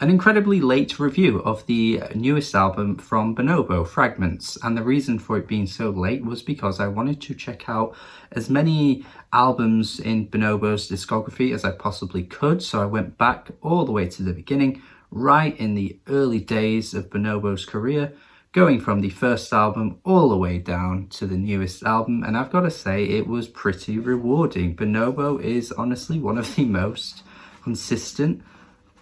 an incredibly late review of the newest album from Bonobo, Fragments. And the reason for it being so late was because I wanted to check out as many albums in Bonobo's discography as I possibly could. So I went back all the way to the beginning, right in the early days of Bonobo's career, going from the first album all the way down to the newest album. And I've got to say, it was pretty rewarding. Bonobo is honestly one of the most consistent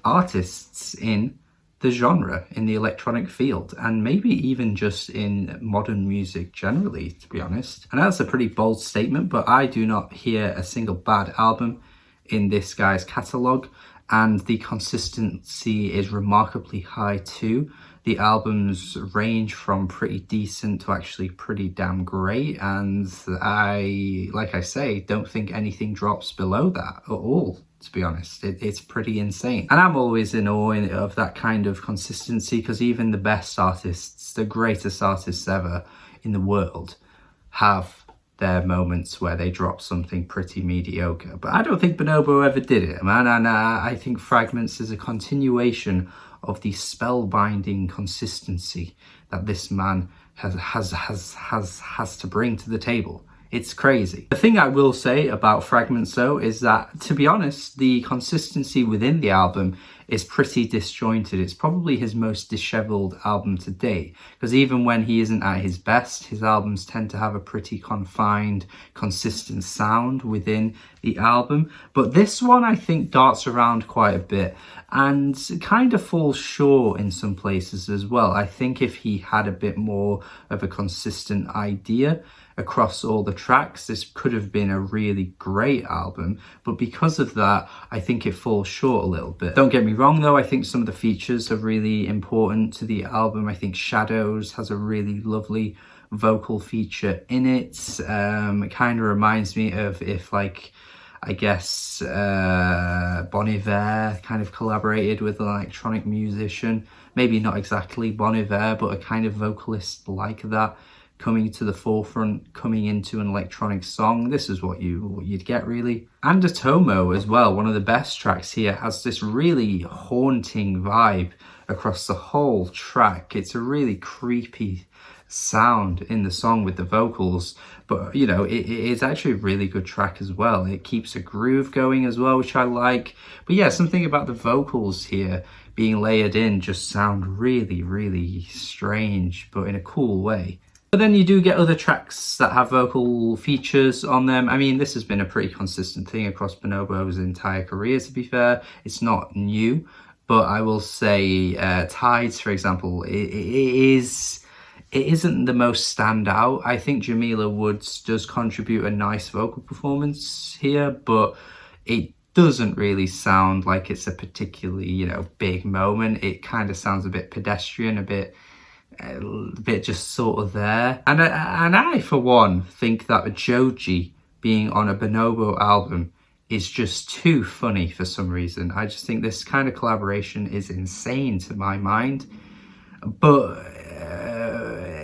artists in the genre, in the electronic field, and maybe even just in modern music generally, to be honest. And that's a pretty bold statement, but I do not hear a single bad album in this guy's catalogue, and the consistency is remarkably high too. The albums range from pretty decent to actually pretty damn great, and like I say, don't think anything drops below that at all, to be honest. It's pretty insane. And I'm always in awe of that kind of consistency, because even the best artists, the greatest artists ever in the world, have their moments where they drop something pretty mediocre. But I don't think Bonobo ever did it, man. And I think Fragments is a continuation of the spellbinding consistency that this man has to bring to the table. It's crazy. The thing I will say about Fragments though is that, to be honest, the consistency within the album is pretty disjointed. It's probably his most disheveled album to date, because even when he isn't at his best, his albums tend to have a pretty confined, consistent sound within the album. But this one, I think, darts around quite a bit and kind of falls short in some places as well. I think if he had a bit more of a consistent idea across all the tracks, this could have been a really great album, but because of that, I think it falls short a little bit. Don't get me wrong though, I think some of the features are really important to the album. I think Shadows has a really lovely vocal feature in it. It kind of reminds me of if, like, I guess Bon Iver kind of collaborated with an electronic musician, maybe not exactly Bon Iver, but a kind of vocalist like that, coming to the forefront, coming into an electronic song. This is what you'd get, really. And Otomo as well, one of the best tracks here, has this really haunting vibe across the whole track. It's a really creepy sound in the song with the vocals, but you know, it's actually a really good track as well. It keeps a groove going as well, which I like. But yeah, something about the vocals here being layered in just sound really, really strange, but in a cool way. But then you do get other tracks that have vocal features on them. I mean, this has been a pretty consistent thing across Bonobo's entire career, to be fair. It's not new, but I will say Tides, for example, it isn't the most standout. I think Jamila Woods does contribute a nice vocal performance here, but it doesn't really sound like it's a particularly, you know, big moment. It kind of sounds a bit pedestrian, a bit just sort of there. And I for one think that Joji being on a Bonobo album is just too funny for some reason. I just think this kind of collaboration is insane to my mind. But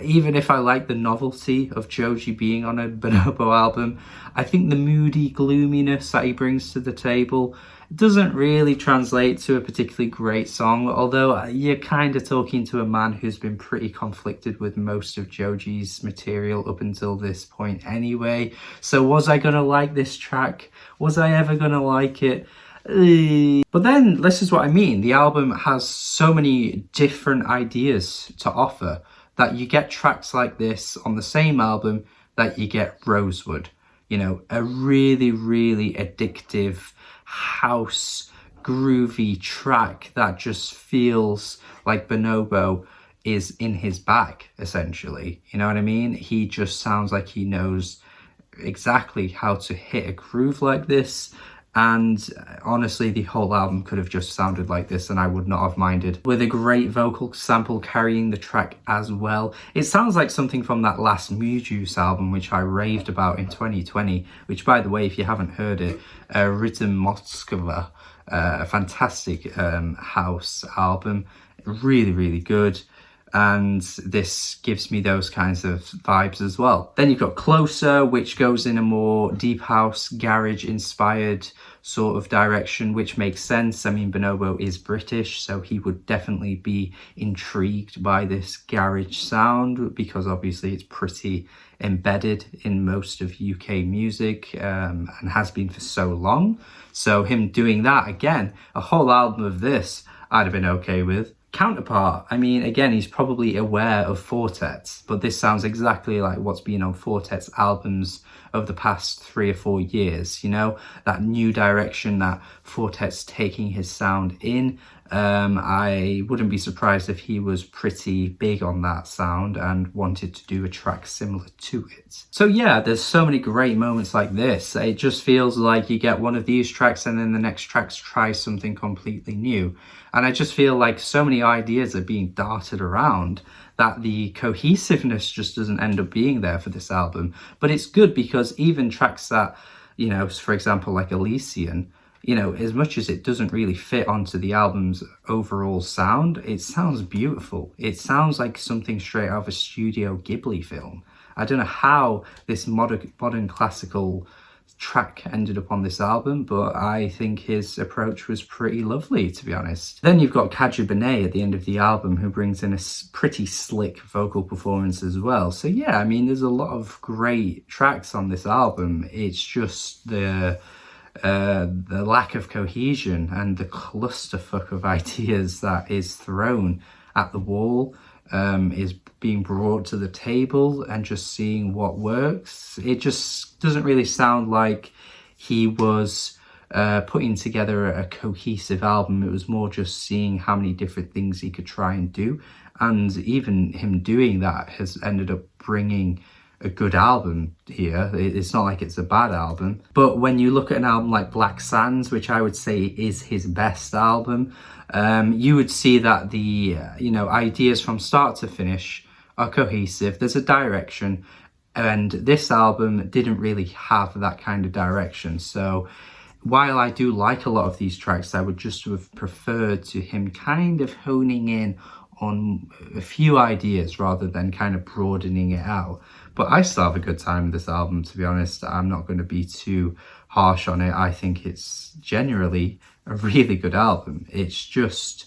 even if I like the novelty of Joji being on a Bonobo album, I think the moody gloominess that he brings to the table doesn't really translate to a particularly great song, although you're kind of talking to a man who's been pretty conflicted with most of Joji's material up until this point anyway. So was I gonna like this track? Was I ever gonna like it? But then, this is what I mean. The album has so many different ideas to offer that you get tracks like this on the same album that you get Rosewood. You know, a really, really addictive house groovy track that just feels like Bonobo is in his bag, essentially. You know what I mean? He just sounds like he knows exactly how to hit a groove like this. And honestly, the whole album could have just sounded like this and I would not have minded. With a great vocal sample carrying the track as well. It sounds like something from that last Juice album, which I raved about in 2020, which, by the way, if you haven't heard it, Rhythm Moskva, a fantastic house album, really, really good. And this gives me those kinds of vibes as well. Then you've got Closer, which goes in a more deep house, garage inspired sort of direction, which makes sense. I mean, Bonobo is British, so he would definitely be intrigued by this garage sound, because obviously it's pretty embedded in most of UK music, and has been for so long. So him doing that again, a whole album of this, I'd have been okay with. Counterpart, I mean, again, he's probably aware of Fortet's, but this sounds exactly like what's been on Fortet's albums over the past 3 or 4 years, you know, that new direction that Fortet's taking his sound in. I wouldn't be surprised if he was pretty big on that sound and wanted to do a track similar to it. So yeah, there's so many great moments like this. It just feels like you get one of these tracks and then the next tracks try something completely new. And I just feel like so many ideas are being darted around that the cohesiveness just doesn't end up being there for this album. But it's good because even tracks that, you know, for example, like Elysian, you know, as much as it doesn't really fit onto the album's overall sound, it sounds beautiful. It sounds like something straight out of a Studio Ghibli film. I don't know how this modern classical track ended up on this album, but I think his approach was pretty lovely, to be honest. Then you've got Kaju Benet at the end of the album, who brings in a pretty slick vocal performance as well. So yeah, I mean, there's a lot of great tracks on this album. It's just the lack of cohesion and the clusterfuck of ideas that is thrown at the wall is being brought to the table and just seeing what works. It just doesn't really sound like he was putting together a cohesive album. It was more just seeing how many different things he could try and do, and even him doing that has ended up bringing a good album here. It's not like it's a bad album. But when you look at an album like Black Sands, which I would say is his best album, you would see that the ideas from start to finish are cohesive. There's a direction, and this album didn't really have that kind of direction. So while I do like a lot of these tracks, I would just have preferred to him kind of honing in on a few ideas rather than kind of broadening it out. But I still have a good time with this album, to be honest. I'm not going to be too harsh on it. I think it's generally a really good album. It's just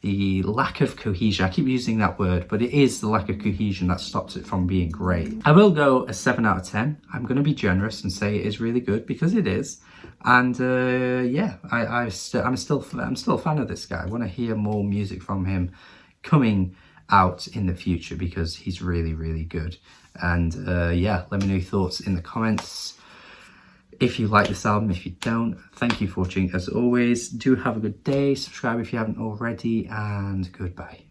the lack of cohesion. I keep using that word, but it is the lack of cohesion that stops it from being great. I will go a 7 out of 10. I'm going to be generous and say it is really good, because it is. And yeah, I'm still a fan of this guy. I want to hear more music from him coming out in the future, because he's really, really good. And yeah, let me know your thoughts in the comments. If you like this album, if you don't, thank you for watching as always. Do have a good day, subscribe if you haven't already, and goodbye.